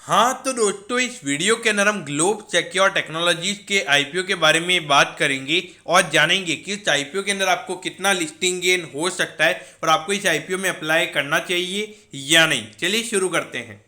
हाँ तो दोस्तों, इस वीडियो के अंदर हम ग्लोब सिक्योर टेक्नोलॉजीज के आईपीओ के बारे में बात करेंगे और जानेंगे कि इस आईपीओ के अंदर आपको कितना लिस्टिंग गेन हो सकता है और आपको इस आईपीओ में अप्लाई करना चाहिए या नहीं। चलिए शुरू करते हैं।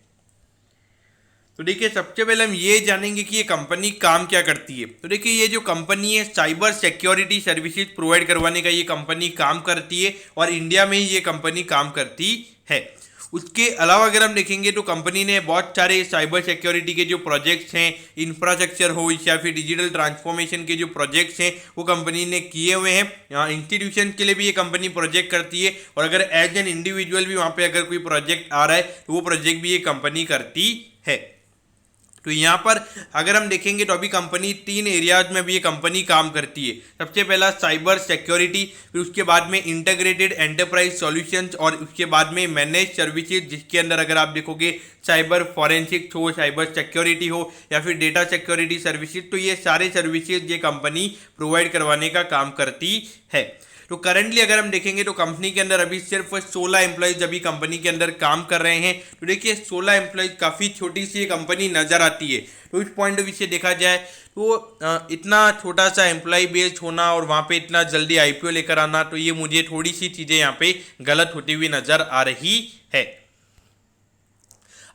तो देखिए, सबसे पहले हम ये जानेंगे कि ये कंपनी काम क्या करती है। तो देखिए, ये जो कंपनी है साइबर सिक्योरिटी सर्विसेज प्रोवाइड करवाने का ये कंपनी काम करती है और इंडिया में ही ये कंपनी काम करती है। उसके अलावा अगर हम देखेंगे तो कंपनी ने बहुत सारे साइबर सिक्योरिटी के जो प्रोजेक्ट्स हैं, इंफ्रास्ट्रक्चर हो या फिर डिजिटल ट्रांसफॉर्मेशन के जो प्रोजेक्ट्स हैं वो कंपनी ने किए हुए हैं। यहाँ इंस्टीट्यूशन के लिए भी ये कंपनी प्रोजेक्ट करती है और अगर एज एन इंडिविजुअल भी वहाँ पे अगर कोई प्रोजेक्ट आ रहा है तो वो प्रोजेक्ट भी ये कंपनी करती है। तो यहाँ पर अगर हम देखेंगे तो अभी कंपनी 3 एरियाज में भी ये कंपनी काम करती है। सबसे पहला साइबर सिक्योरिटी, फिर उसके बाद में इंटीग्रेटेड एंटरप्राइज सॉल्यूशंस और उसके बाद में मैनेज सर्विसेज, जिसके अंदर अगर आप देखोगे साइबर फॉरेंसिक्स हो, साइबर सिक्योरिटी हो या फिर डेटा सिक्योरिटी सर्विसेज, तो ये सारे सर्विसेज ये कंपनी प्रोवाइड करवाने का काम करती है। तो करंटली अगर हम देखेंगे तो कंपनी के अंदर अभी सिर्फ 16 एम्प्लॉयज अभी कंपनी के अंदर काम कर रहे हैं। तो देखिए, 16 एम्प्लॉयज काफ़ी छोटी सी कंपनी नज़र आती है। तो इस पॉइंट ऑफ व्यू से देखा जाए तो इतना छोटा सा एम्प्लॉय बेस्ड होना और वहाँ पे इतना जल्दी आईपीओ लेकर आना, तो ये मुझे थोड़ी सी चीज़ें यहाँ पे गलत होती हुई नज़र आ रही है।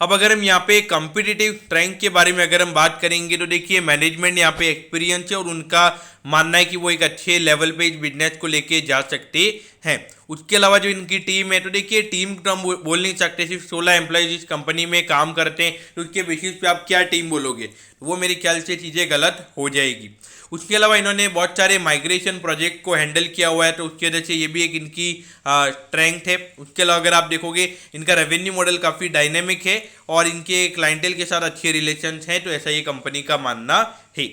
अब अगर हम यहाँ पे कॉम्पिटिटिव स्ट्रेंथ के बारे में अगर हम बात करेंगे तो देखिए, मैनेजमेंट यहाँ पे एक्सपीरियंस है और उनका मानना है कि वो एक अच्छे लेवल पे इस बिजनेस को लेके जा सकते हैं। उसके अलावा जो इनकी टीम है, तो देखिए टीम तो हम बोल नहीं सकते, सिर्फ 16 एम्प्लॉयज इस कंपनी में काम करते हैं, तो उसके बेसिस पे आप क्या टीम बोलोगे, वो मेरे ख्याल से चीज़ें गलत हो जाएगी। उसके अलावा इन्होंने बहुत सारे माइग्रेशन प्रोजेक्ट को हैंडल किया हुआ है, तो उसकी वजह से ये भी एक इनकी स्ट्रेंथ है। उसके अलावा अगर आप देखोगे इनका रेवेन्यू मॉडल काफ़ी डायनेमिक है और इनके क्लाइंटेल के साथ अच्छे रिलेशंस हैं, तो ऐसा ये कंपनी का मानना है।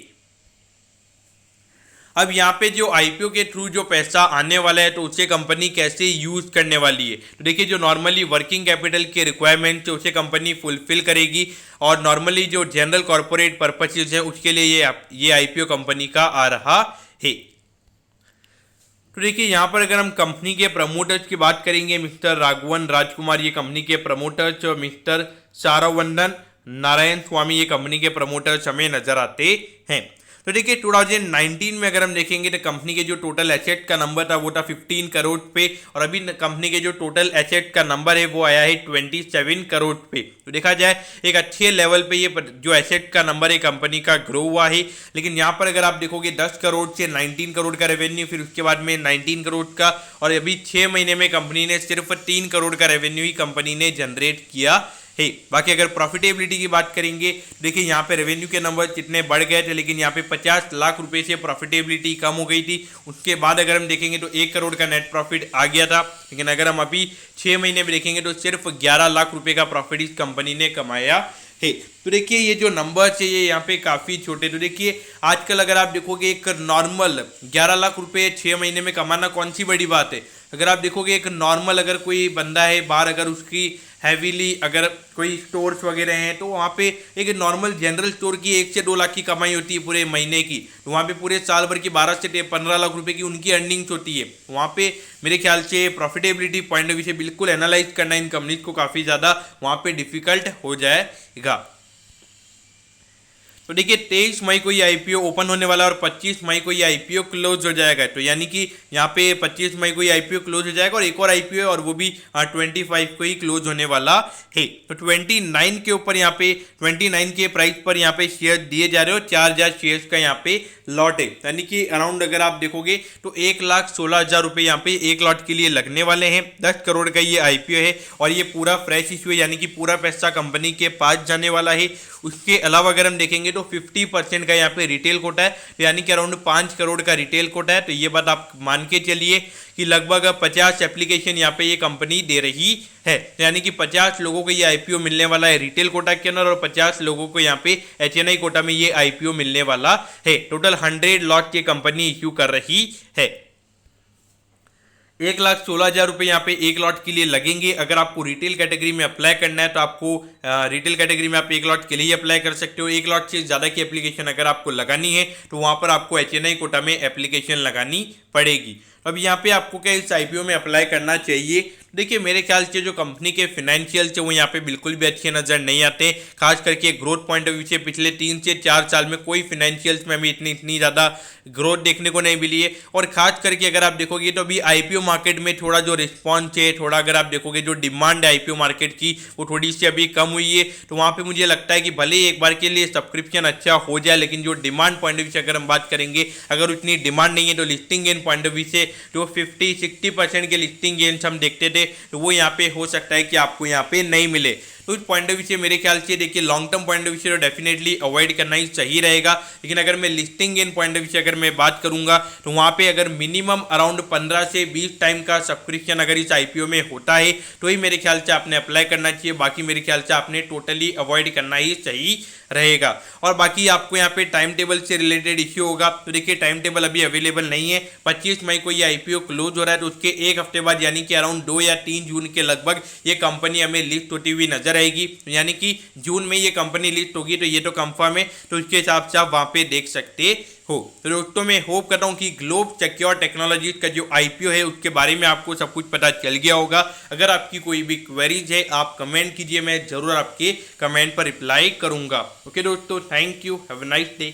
अब यहाँ पे जो आईपीओ के थ्रू जो पैसा आने वाला है तो उसे कंपनी कैसे यूज करने वाली है। तो देखिए, जो नॉर्मली वर्किंग कैपिटल के रिक्वायरमेंट है उसे कंपनी फुलफिल करेगी और नॉर्मली जो जनरल कॉर्पोरेट पर्पसेज है उसके लिए ये आईपीओ कंपनी का आ रहा है। तो देखिए, यहाँ पर अगर हम कंपनी के प्रमोटर्स की बात करेंगे, मिस्टर राघवन राजकुमार ये कंपनी के प्रमोटर्स और मिस्टर सारावंदन नारायण स्वामी ये कंपनी के प्रमोटर्स हमें नजर आते हैं। तो देखिए, 2019 में अगर हम देखेंगे तो कंपनी के जो टोटल एसेट का नंबर था वो था 15 करोड़ पे और अभी कंपनी के जो टोटल एसेट का नंबर है वो आया है 27 करोड़ पे। तो देखा जाए एक अच्छे लेवल पे ये जो एसेट का नंबर है कंपनी का ग्रो हुआ है। लेकिन यहाँ पर अगर आप देखोगे 10 करोड़ से 19 करोड़ का रेवेन्यू, फिर उसके बाद में 19 करोड़ का, और अभी 6 महीने में कंपनी ने सिर्फ 3 करोड़ का रेवेन्यू ही कंपनी ने जनरेट किया है। बाकी अगर प्रॉफिटेबिलिटी की बात करेंगे, देखिए यहाँ पे रेवेन्यू के नंबर कितने बढ़ गए थे, लेकिन यहाँ पे 50 लाख रुपए से प्रॉफिटेबिलिटी कम हो गई थी। उसके बाद अगर हम देखेंगे तो 1 करोड़ का नेट प्रॉफिट आ गया था, लेकिन अगर हम अभी 6 महीने में देखेंगे तो सिर्फ 11 लाख रुपए का प्रॉफिट इस कंपनी ने कमाया है। तो देखिए, ये जो नंबर्स है ये यहाँ पे काफ़ी छोटे। तो देखिए, आजकल अगर आप देखोगे एक नॉर्मल 11 लाख रुपए 6 महीने में कमाना कौन सी बड़ी बात है। अगर आप देखोगे एक नॉर्मल अगर कोई बंदा है बाहर, अगर उसकी हैवीली अगर कोई स्टोर्स वगैरह हैं तो वहाँ पे एक नॉर्मल जनरल स्टोर की 1 से 2 लाख की कमाई होती है पूरे महीने की, तो वहाँ पे पूरे साल भर की 12 से 15 लाख रुपए की उनकी अर्निंग्स होती है। वहाँ पे मेरे ख्याल से प्रॉफिटेबिलिटी पॉइंट ऑफ व्यू से बिल्कुल एनालाइज करना इन कंपनीज को काफ़ी ज़्यादा वहाँ पे डिफिकल्ट हो जाएगा। तो देखिए, 23 मई को ये आईपीओ ओपन होने वाला है और 25 मई को ये आईपीओ क्लोज हो जाएगा। तो यानी कि यहाँ पे 25 मई को ये आईपीओ क्लोज हो जाएगा और एक और आईपीओ है और वो भी 25 को ही क्लोज होने वाला है। तो 29 के ऊपर यहाँ पे 29 के प्राइस पर यहाँ पे शेयर दिए जा रहे हो, 4000 शेयर्स का यहाँ पे लॉट है। यानी कि अराउंड अगर आप देखोगे तो 1,16,000 रुपये यहाँ पे एक लॉट के लिए लगने वाले हैं। 10 करोड़ का ये आईपीओ है और ये पूरा फ्रेश इशू है, यानी कि पूरा पैसा कंपनी के पास जाने वाला है। उसके अलावा अगर हम देखेंगे तो 50% का यहाँ पे रिटेल कोटा है, यानी कि अराउंड 5 करोड़ का रिटेल कोटा है। तो ये बात आप मान के चलिए कि लगभग 50 एप्लीकेशन यहाँ पे ये कंपनी दे रही है, यानी कि 50 लोगों को ये आईपीओ मिलने वाला है रिटेल कोटा के अंदर और 50 लोगों को यहाँ पे एचएनआई कोटा में ये आईपीओ मिलने वाला है। टोटल 100 लॉट ये कंपनी इश्यू कर रही है। 1,16,000 रुपये यहाँ पे एक लॉट के लिए लगेंगे। अगर आपको रिटेल कैटेगरी में अप्लाई करना है तो आपको रिटेल कैटेगरी में आप एक लॉट के लिए ही अप्लाई कर सकते हो। एक लॉट से ज़्यादा की एप्लीकेशन अगर आपको लगानी है तो वहाँ पर आपको एचएनआई कोटा में एप्लीकेशन लगानी पड़ेगी। अब यहाँ पे आपको क्या इस आईपीओ में अप्लाई करना चाहिए, देखिए मेरे ख्याल से जो कंपनी के फाइनेंशियल्स है वो यहाँ पे बिल्कुल भी अच्छे नजर नहीं आते, खास करके ग्रोथ पॉइंट ऑफ व्यू से पिछले 3 से 4 साल में कोई फाइनेंशियल्स में अभी इतनी ज़्यादा ग्रोथ देखने को नहीं मिली है। और खास करके अगर आप देखोगे तो अभी आईपीओ मार्केट में थोड़ा जो रिस्पॉन्स है, थोड़ा अगर आप देखोगे जो डिमांड है आईपीओ मार्केट की वो थोड़ी सी अभी कम हुई है। तो वहाँ पे मुझे लगता है कि भले ही एक बार के लिए सब्सक्रिप्शन अच्छा हो जाए, लेकिन जो डिमांड पॉइंट ऑफ व्यू से अगर हम बात करेंगे, अगर उतनी डिमांड नहीं है तो listing gain point of view से जो 50-60% के लिस्टिंग गेन्स हम देखते थे तो वो यहाँ पे हो सकता है कि आपको यहाँ पे नहीं मिले। तो उस पॉइंट ऑफ व्यू से मेरे ख्याल से देखिए long term point of view से तो डेफिनेटली अवॉइड करना ही सही रहेगा। लेकिन अगर मैं listing gain point of view से अगर मैं बात करूंगा तो वहाँ पे अगर मिनिमम अराउंड 15 से 20 टाइम का सब्सक्रिप्शन अगर इस आईपीओ में होता है तो ही मेरे ख्याल से आपने अप्लाई करना चाहिए, बाकी मेरे ख्याल से आपने टोटली अवॉइड करना ही सही रहेगा। और बाकी आपको यहाँ पे टाइम टेबल से रिलेटेड इश्यू होगा तो देखिए टाइम टेबल अभी अवेलेबल नहीं है। 25 मई को ये आईपीओ क्लोज हो रहा है तो उसके एक हफ्ते बाद यानी कि अराउंड 2 या 3 जून के लगभग ये कंपनी हमें लिस्ट होती हुई नजर आएगी, यानी कि जून में ये कंपनी लिस्ट होगी तो ये तो कंफर्म है। तो उसके हिसाब से आप वहां पे देख सकते हो। तो दोस्तों मैं होप कर रहा हूँ कि ग्लोब सिक्योर टेक्नोलॉजीज का जो आईपीओ है उसके बारे में आपको सब कुछ पता चल गया होगा। अगर आपकी कोई भी क्वेरीज है आप कमेंट कीजिए, मैं जरूर आपके कमेंट पर रिप्लाई करूंगा। ओके दोस्तों, thank you, have a nice day.